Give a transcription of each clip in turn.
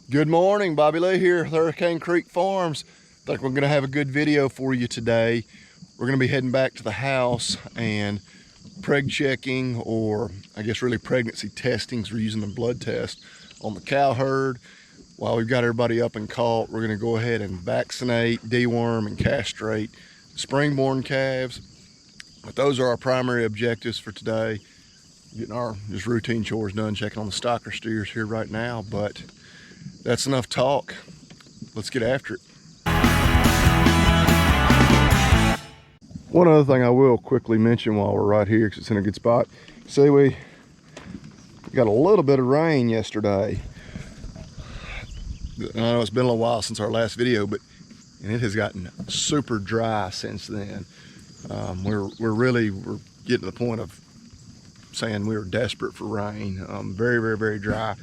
Good morning, Bobby Lee here at Hurricane Creek Farms. I think we're gonna have a good video for you today. We're gonna be heading back to the house and preg checking, or I guess really pregnancy testings. We're using the blood test on the cow herd. While we've got everybody up and caught, we're gonna go ahead and vaccinate, deworm, and castrate spring-born calves. But those are our primary objectives for today. Getting our just routine chores done, checking on the stocker steers here right now, but that's enough talk. Let's get after it. One other thing I will quickly mention while we're right here, because it's in a good spot. See, we got a little bit of rain yesterday. I know it's been a little while since our last video, but it has gotten super dry since then. We're getting to the point of saying we were desperate for rain. Very dry.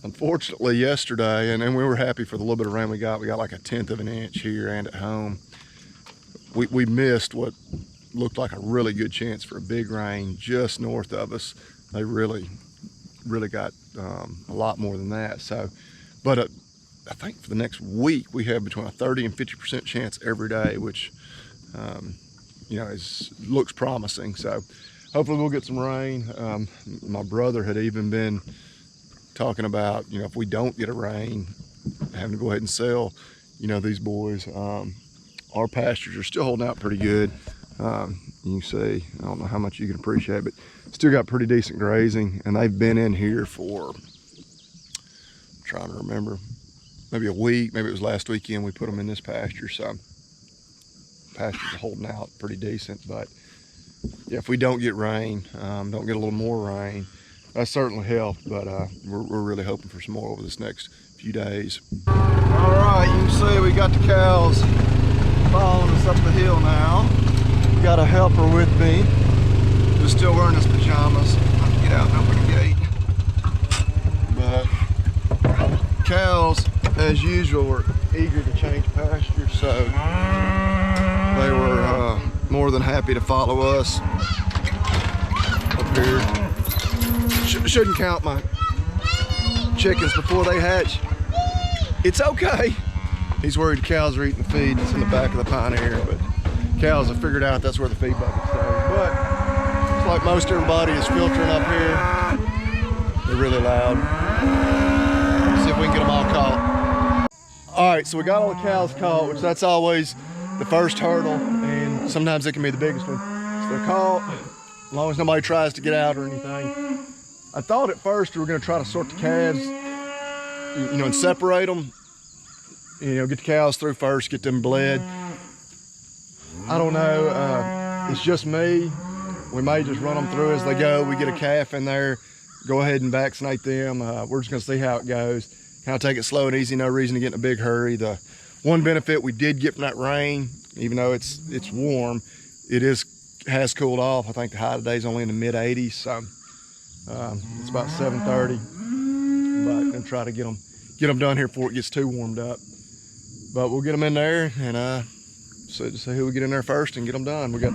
Unfortunately, yesterday, and we were happy for the little bit of rain we got like 1/10 of an inch here and at home. We missed what looked like a really good chance for a big rain just north of us. They really got a lot more than that. So, but I think for the next week we have between a 30 and 50% chance every day, which you know, looks promising. So hopefully we'll get some rain. My brother had even been talking about, you know, if we don't get a rain, having to go ahead and sell, you know, these boys. Our pastures are still holding out pretty good. You can see, I don't know how much you can appreciate, but still got pretty decent grazing, and they've been in here for, I'm trying to remember, maybe a week. Maybe it was last weekend we put them in this pasture. So pastures are holding out pretty decent. But yeah, if we don't get rain, don't get a little more rain, that certainly helped. But we're really hoping for some more over this next few days. All right, you can see we got the cows following us up the hill now. Got a helper with me who's still wearing his pajamas. I'll get out and open the gate. But cows, as usual, were eager to change pasture, so they were more than happy to follow us up here. Shouldn't count my chickens before they hatch. It's okay. He's worried cows are eating the feed that's in the back of the Pioneer, but cows have figured out that's where the feed bucket stays. But it's like most everybody is filtering up here. They're really loud. Let's see if we can get them all caught. All right, so we got all the cows caught, which that's always the first hurdle, and sometimes it can be the biggest one. So they're caught, as long as nobody tries to get out or anything. I thought at first we were gonna try to sort the calves, you know, and separate them. You know, get the cows through first, get them bled. I don't know, it's just me. We may just run them through as they go. We get a calf in there, go ahead and vaccinate them. We're just gonna see how it goes. Kind of take it slow and easy, no reason to get in a big hurry. The one benefit we did get from that rain, even though it's warm, it has cooled off. I think the high today is only in the mid-80s, so it's about 7:30. But I'm gonna try to get them done here before it gets too warmed up. But we'll get them in there and see who we get in there first and get them done. We got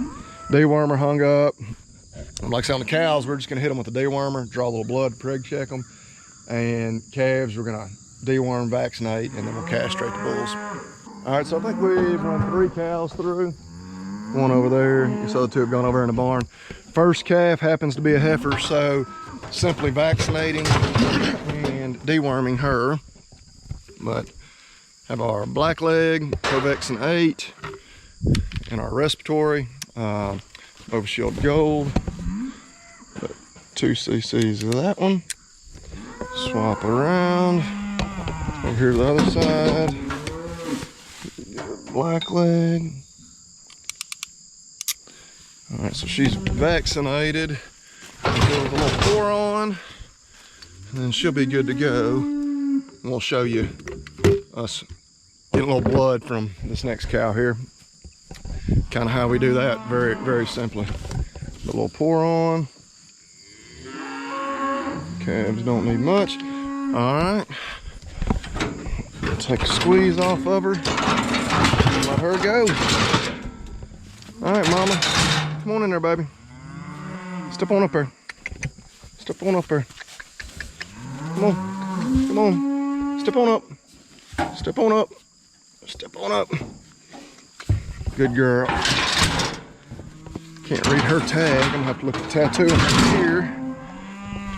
dewormer hung up. Like I said, on the cows, we're just gonna hit them with the dewormer, draw a little blood, preg check them. And calves, we're gonna deworm, vaccinate, and then we'll castrate the bulls. All right, so I think we've run 3 cows through. One over there, you saw the 2 have gone over in the barn. First calf happens to be a heifer, so simply vaccinating and deworming her. But have our black leg, Covexin 8, and our respiratory, Overshield Gold. Put 2 cc's of that one. Swap around. Over here to the other side. Black leg. All right, so she's vaccinated. We'll go with a little pour on, and then she'll be good to go. And we'll show you us getting a little blood from this next cow here. Kind of how we do that, very simply. A little pour on. Calves don't need much. All right. Take a squeeze off of her. Let her go. All right, mama. Come on in there, baby. Step on up there. Step on up there. Come on. Come on. Step on up. Step on up. Step on up. Good girl. Can't read her tag. I'm gonna have to look at the tattoo on her here.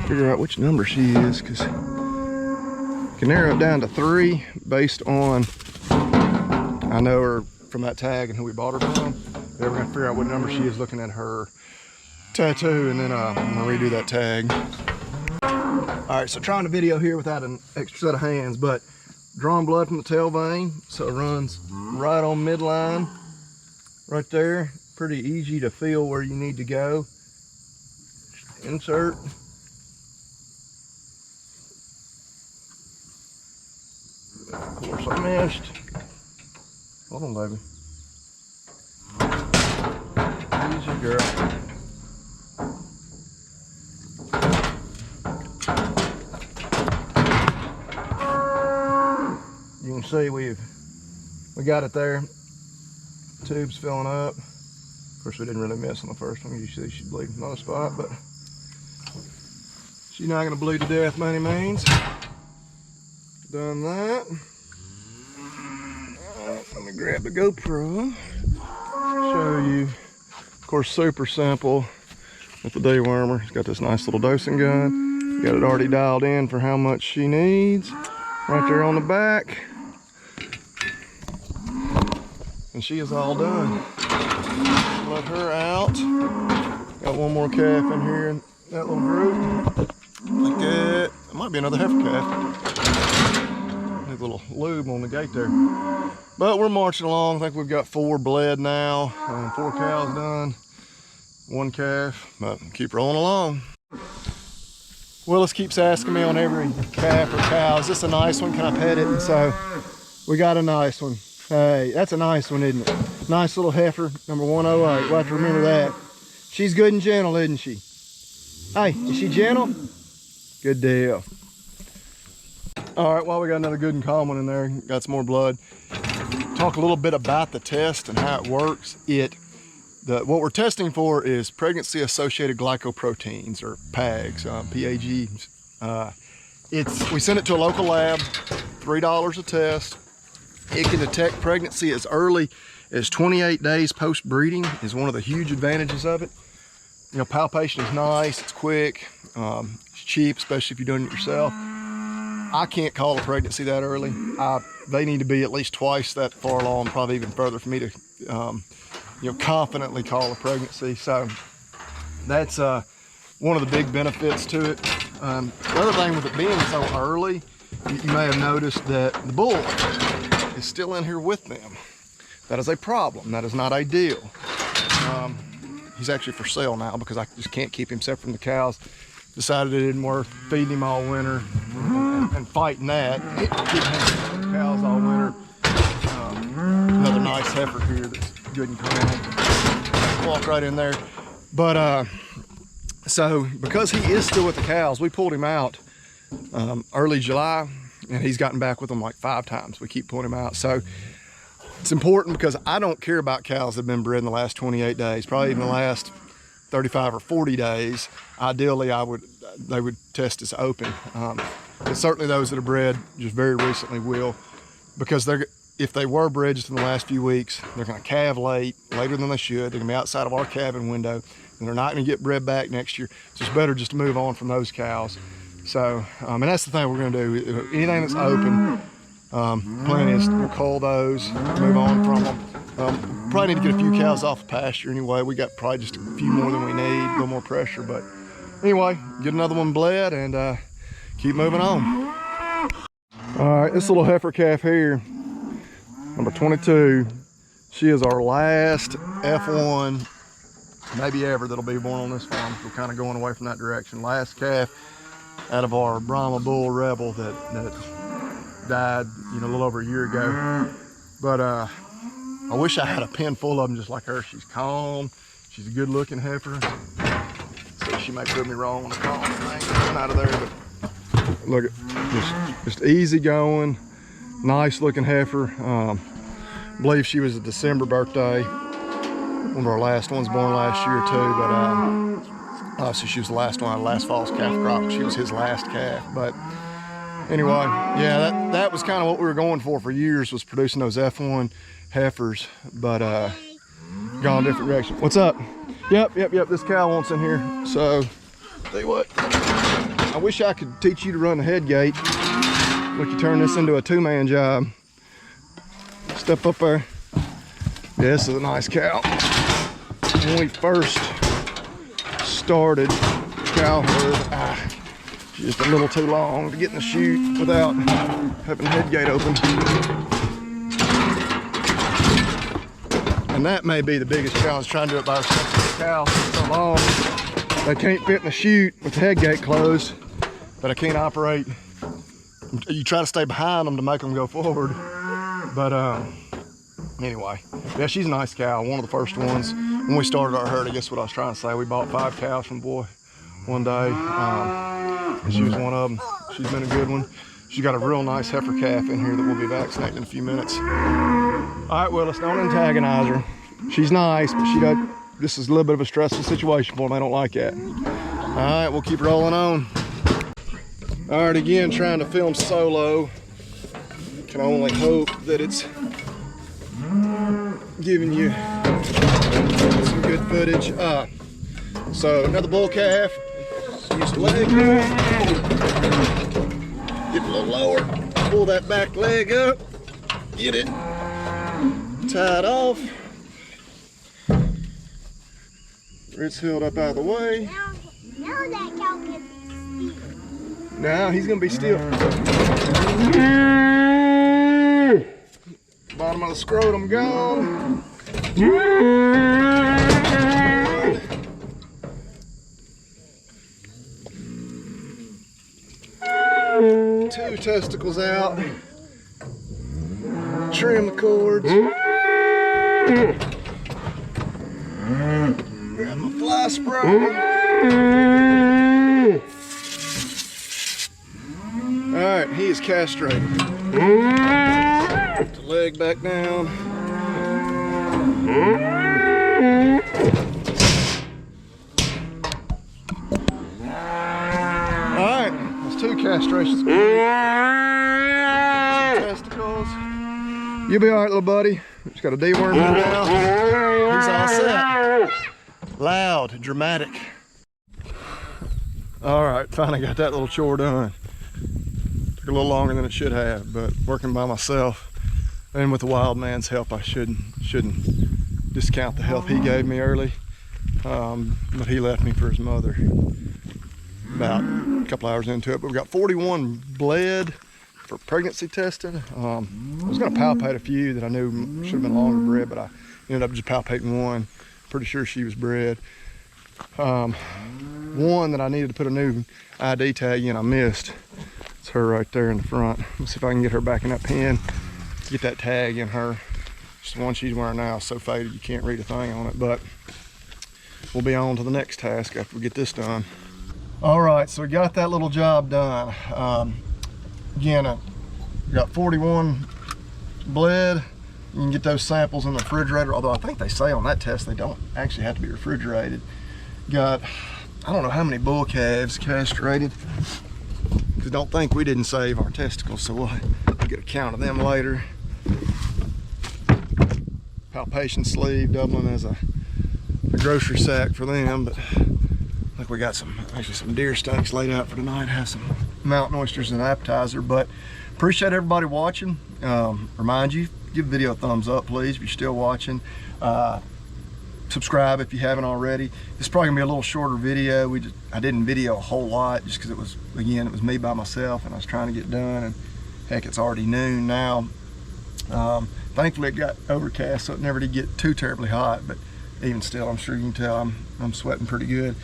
Figure out which number she is, because I can narrow it down to 3 based on, I know her from that tag and who we bought her from. Then we're gonna figure out what number she is looking at her tattoo, and then I'm gonna redo that tag. All right, so trying to video here without an extra set of hands, but drawing blood from the tail vein, so it runs right on midline, right there. Pretty easy to feel where you need to go. Insert. Of course I missed. Hold on, baby. Easy, girl. You can see we got it there. Tube's filling up. Of course, we didn't really miss on the first one. You see she's bleeding from another spot, but she's not going to bleed to death by any means. Done that. Let me grab the GoPro. Show you. Of course, super simple with the dewormer. It's got this nice little dosing gun. Got it already dialed in for how much she needs. Right there on the back. And she is all done. Let her out. Got one more calf in here in that little group. Like that. It might be another heifer calf. Need a little lube on the gate there. But we're marching along. I think we've got 4 bled now. 4 cows done. 1 calf. But keep rolling along. Willis keeps asking me on every calf or cow, is this a nice one? Can I pet it? And so we got a nice one. Hey, that's a nice one, isn't it? Nice little heifer, number 108. We'll have to remember that. She's good and gentle, isn't she? Hey, is she gentle? Good deal. All right, well, we got another good and calm one in there. Got some more blood. Talk a little bit about the test and how it works. What we're testing for is pregnancy-associated glycoproteins, or PAGs, PAGs. We send it to a local lab, $3 a test. It can detect pregnancy as early as 28 days post-breeding, is one of the huge advantages of it. You know, palpation is nice, it's quick, it's cheap, especially if you're doing it yourself. I can't call a pregnancy that early. They need to be at least twice that far along, probably even further for me to confidently call a pregnancy. So that's one of the big benefits to it. The other thing with it being so early, you may have noticed that the bull is still in here with them. That is a problem. That is not ideal. He's actually for sale now because I just can't keep him separate from the cows. Decided it didn't worth feeding him all winter and fighting that. Keeping him with the cows all winter. Another nice heifer here that's good and calm. Walk right in there. But so because he is still with the cows, we pulled him out early July, and he's gotten back with them like 5 times. We keep pulling him out. So it's important because I don't care about cows that have been bred in the last 28 days, probably even the last 35 or 40 days. Ideally, they would test as open. But certainly those that are bred just very recently will, because if they were bred just in the last few weeks, they're going to calve later than they should. They're going to be outside of our calving window, and they're not going to get bred back next year. So it's better just to move on from those cows. So, and that's the thing we're going to do. Anything that's open, plan is to cull those, move on from them. Probably need to get a few cows off the pasture anyway. We got probably just a few more than we need, a little more pressure. But anyway, get another one bled and keep moving on. All right, this little heifer calf here, number 22, she is our last F1, maybe ever, that'll be born on this farm. We're kind of going away from that direction. Last calf out of our Brahma bull rebel that died, a little over a year ago. But I wish I had a pen full of them just like her. She's calm. She's a good looking heifer. So she may prove me wrong when I call her out of there. But look at just easy going, nice looking heifer. I believe she was a December birthday. One of our last ones born last year too, but so she was the last one, last fall's calf crop. She was his last calf, but Anyway, yeah, that was kind of what we were going for years, was producing those F1 heifers, but gone a different direction. What's up? Yep, this cow wants in here. So, tell you what, I wish I could teach you to run the head gate. We could turn this into a two-man job. Step up there. Yeah, this is a nice cow. When we first started cowherd, she's just a little too long to get in the chute without having the head gate open. And that may be the biggest challenge, trying to do it by herself. The cows so long, they can't fit in the chute with the head gate closed, but I can't operate. You try to stay behind them to make them go forward. But anyway, yeah, she's a nice cow, one of the first ones. When we started our herd, I guess what I was trying to say, we bought 5 cows from the boy one day. And she was one of them. She's been a good one. She's got a real nice heifer calf in here that we'll be vaccinating in a few minutes. All right, Willis, don't antagonize her. She's nice, but she doesn't. This is a little bit of a stressful situation for them. They don't like that. All right, we'll keep rolling on. All right, again, trying to film solo. Can only hope that it's giving you some good footage. So another bull calf. Use the leg. Get a little lower. Pull that back leg up. Get it tied off. It's held up out of the way. Now that cow can be still. Now he's gonna be still. Bottom of the scrotum gone. 2 testicles out. Trim the cords. Grab my fly spray. Alright, he is castrated. Put the leg back down. Alright, that's 2 castrations. Some testicles. You'll be alright, little buddy. Just got a dewormed now. He's all set. Loud, dramatic. Alright, finally got that little chore done. Took a little longer than it should have, but working by myself and with the wild man's help, I shouldn't discount the help he gave me early. But he left me for his mother about a couple hours into it. But we got 41 bled for pregnancy testing. I was gonna palpate a few that I knew should have been longer bred, but I ended up just palpating one. Pretty sure she was bred. One that I needed to put a new ID tag in, I missed. It's her right there in the front. Let's see if I can get her back in that pen. Get that tag in her. Just the one she's wearing now is so faded you can't read a thing on it, but we'll be on to the next task after we get this done. All right, so we got that little job done. Again, I got 41 bled. You can get those samples in the refrigerator, although I think they say on that test they don't actually have to be refrigerated. Got, I don't know how many bull calves castrated. I don't think we didn't save our testicles, so we'll get a count of them later. Palpation sleeve, doubling as a grocery sack for them, but I think we got actually some deer steaks laid out for tonight. Have some mountain oysters and an appetizer, but appreciate everybody watching. Remind you, give the video a thumbs up, please, if you're still watching. Subscribe if you haven't already. This is probably gonna be a little shorter video. I didn't video a whole lot just because it was me by myself and I was trying to get done, and heck, it's already noon now. Thankfully it got overcast, so it never did get too terribly hot, but even still, I'm sure you can tell I'm sweating pretty good.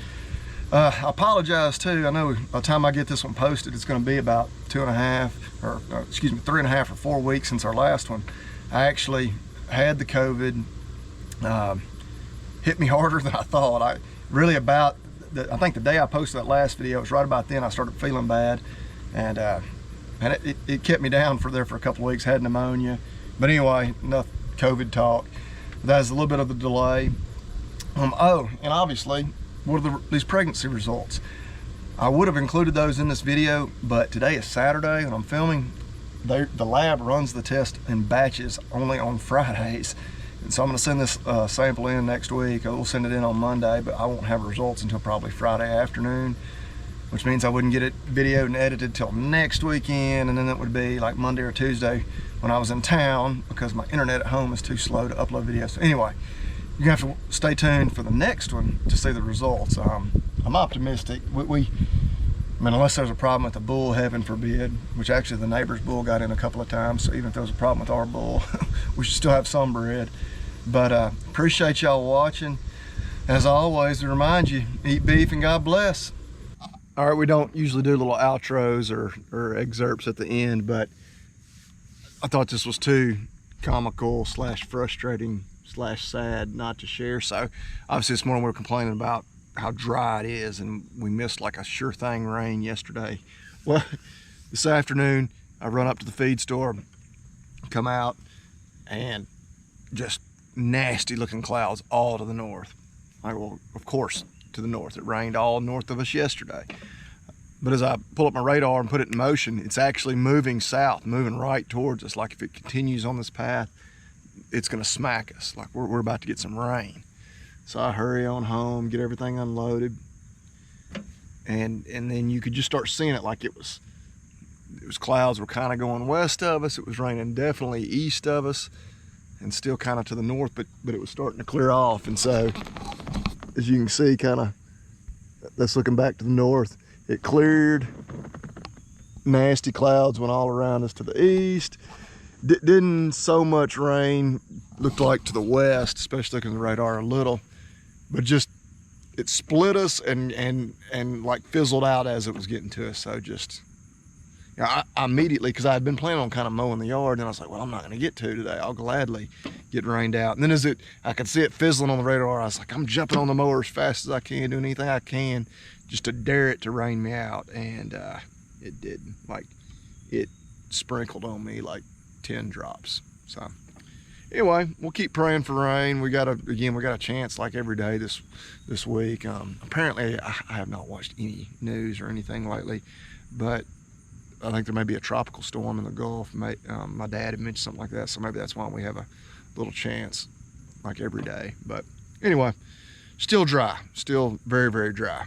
I apologize too. I know by the time I get this one posted, it's gonna be about 3.5 or 4 weeks since our last one. I actually had the COVID. Hit me harder than I thought. I think the day I posted that last video, it was right about then I started feeling bad, and it kept me down for a couple of weeks. Had pneumonia, but anyway, enough COVID talk. That's a little bit of the delay. Oh, and obviously, what are these pregnancy results? I would have included those in this video, but today is Saturday and I'm filming. The lab runs the test in batches only on Fridays. And so I'm gonna send this sample in next week. I will send it in on Monday, but I won't have results until probably Friday afternoon, which means I wouldn't get it videoed and edited till next weekend, and then it would be like Monday or Tuesday when I was in town because my internet at home is too slow to upload videos. So anyway, you're gonna have to stay tuned for the next one to see the results. I'm optimistic. I mean, unless there's a problem with the bull, heaven forbid, which actually the neighbor's bull got in a couple of times, so even if there was a problem with our bull, we should still have some bread. But appreciate y'all watching. As always, to remind you, eat beef and God bless. All right, we don't usually do little outros or excerpts at the end, but I thought this was too comical / frustrating / sad not to share. So obviously this morning we were complaining about how dry it is, and we missed like a sure thing rain yesterday. Well, this afternoon I run up to the feed store, come out, and just nasty looking clouds all to the north. Well, of course, to the north. It rained all north of us yesterday. But as I pull up my radar and put it in motion, it's actually moving south, moving right towards us. Like if it continues on this path, it's gonna smack us. Like we're about to get some rain. So I hurry on home, get everything unloaded, and then you could just start seeing it. Like it was clouds were kind of going west of us. It was raining definitely east of us, and still kind of to the north, but it was starting to clear off. And so, as you can see, kind of that's looking back to the north. It cleared. Nasty clouds went all around us to the east. Didn't so much rain, looked like to the west, especially looking at the radar a little. But just, it split us and like fizzled out as it was getting to us. So just, you know, I immediately, because I had been planning on kind of mowing the yard, and I was like, well, I'm not going to get to today. I'll gladly get rained out. And then I could see it fizzling on the radar, I was like, I'm jumping on the mower as fast as I can, doing anything I can just to dare it to rain me out. And it didn't. Like, it sprinkled on me like 10 drops. So anyway, we'll keep praying for rain. We got a chance like every day this week. Apparently I have not watched any news or anything lately, but I think there may be a tropical storm in the Gulf. My dad had mentioned something like that, so maybe that's why we have a little chance like every day. But anyway, still dry, still very, very dry.